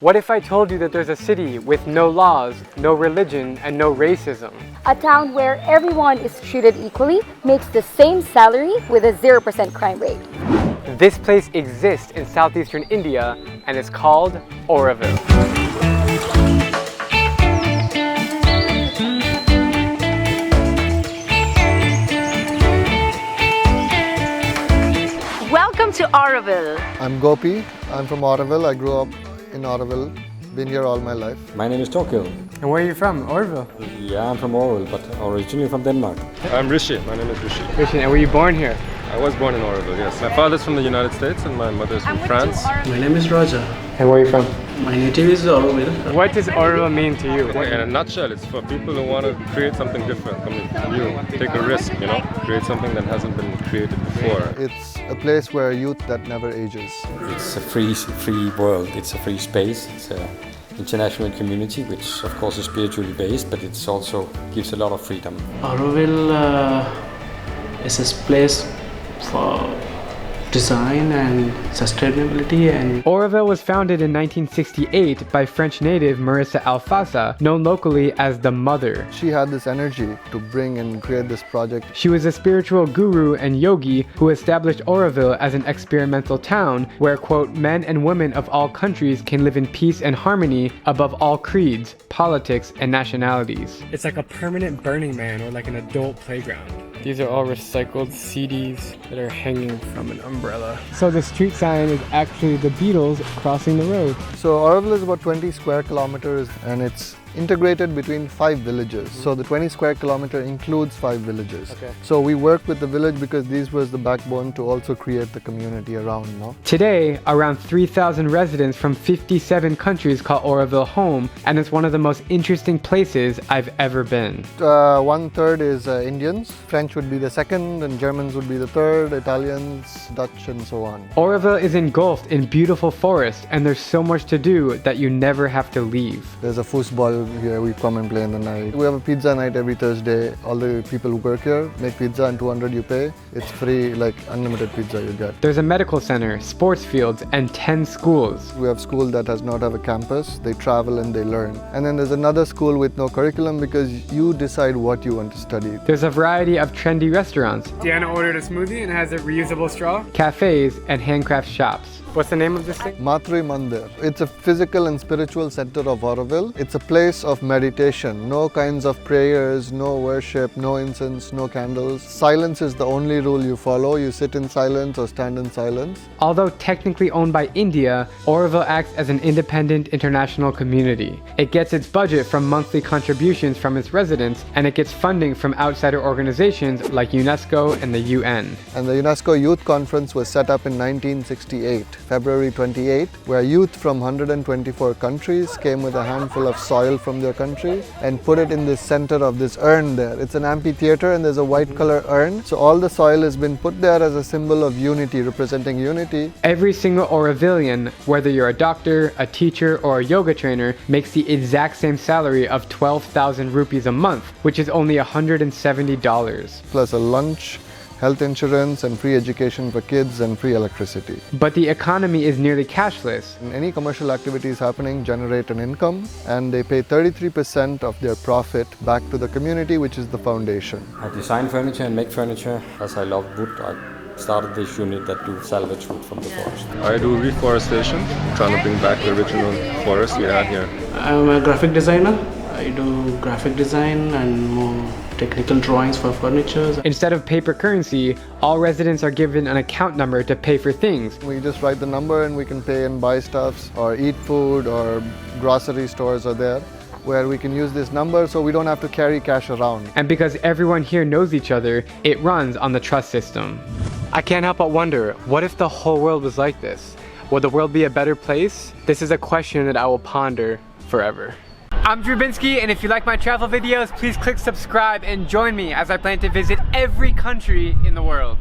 What if I told you that there's a city with no laws, no religion, and no racism? A town where everyone is treated equally, makes the same salary with a 0% crime rate. This place exists in southeastern India and is called Auroville. Welcome to Auroville. I'm Gopi. I'm from Auroville. I grew up in Auroville. Been here all my life. My name is Tokyo. And where are you from? Auroville? Yeah, I'm from Auroville, but originally from Denmark. I'm Rishi. My name is Rishi. Rishi, and were you born here? I was born in Auroville, yes. My father's from the United States and my mother's from France. My name is Raja. And where are you from? My native is Auroville. What does Auroville mean to you? In a nutshell, it's for people who want to create something different, something new, take a risk, create something that hasn't been created before. It's a place where youth that never ages. It's a free world. It's a free space. It's an international community, which of course is spiritually based, but it also gives a lot of freedom. Auroville is a place for design and sustainability. And Auroville was founded in 1968 by French native Marissa Alfassa, known locally as the Mother. She had this energy to bring and create this project. She was a spiritual guru and yogi who established Auroville as an experimental town where, quote, men and women of all countries can live in peace and harmony above all creeds, politics, and nationalities. It's like a permanent Burning Man or like an adult playground. These are all recycled CDs that are hanging from an umbrella. So the street sign is actually the Beatles crossing the road. So Auroville is about 20 square kilometers and it's integrated between 5 villages. So the 20 square kilometer includes 5 villages. Okay. So we worked with the village because these was the backbone to also create the community around. Today, around 3,000 residents from 57 countries call Auroville home, and it's one of the most interesting places I've ever been. 1/3 is Indians, French would be the second, and Germans would be the third, Italians, Dutch, and so on. Auroville is engulfed in beautiful forests, and there's so much to do that you never have to leave. There's a foosball here, we come and play in the night. We have a pizza night every Thursday. All the people who work here make pizza and 200 you pay. It's free, like unlimited pizza you get. There's a medical center, sports fields, and 10 schools. We have school that does not have a campus. They travel and they learn. And then there's another school with no curriculum because you decide what you want to study. There's a variety of trendy restaurants. Deanna ordered a smoothie and has a reusable straw. Cafes and handcraft shops. What's the name of this thing? Matrimandir. It's a physical and spiritual center of Auroville. It's a place of meditation. No kinds of prayers, no worship, no incense, no candles. Silence is the only rule you follow. You sit in silence or stand in silence. Although technically owned by India, Auroville acts as an independent international community. It gets its budget from monthly contributions from its residents, and it gets funding from outsider organizations like UNESCO and the UN. And the UNESCO Youth Conference was set up in 1968. February 28, where youth from 124 countries came with a handful of soil from their country and put it in the center of this urn there. It's an amphitheater and there's a white color urn. So all the soil has been put there as a symbol of unity, representing unity. Every single Aurovillian, whether you're a doctor, a teacher, or a yoga trainer, makes the exact same salary of 12,000 rupees a month, which is only $170. Plus a lunch, health insurance, and free education for kids and free electricity. But the economy is nearly cashless. And any commercial activities happening generate an income, and they pay 33% of their profit back to the community, which is the foundation. I design furniture and make furniture. As I love wood, I started this unit that do salvage wood from the forest. I do reforestation, trying to bring back the original forest we had here. I'm a graphic designer. I do graphic design and more technical drawings for furniture. Instead of paper currency, all residents are given an account number to pay for things. We just write the number and we can pay and buy stuff or eat food, or grocery stores are there where we can use this number so we don't have to carry cash around. And because everyone here knows each other, it runs on the trust system. I can't help but wonder, what if the whole world was like this? Would the world be a better place? This is a question that I will ponder forever. I'm Drew Binsky, and if you like my travel videos, please click subscribe and join me as I plan to visit every country in the world.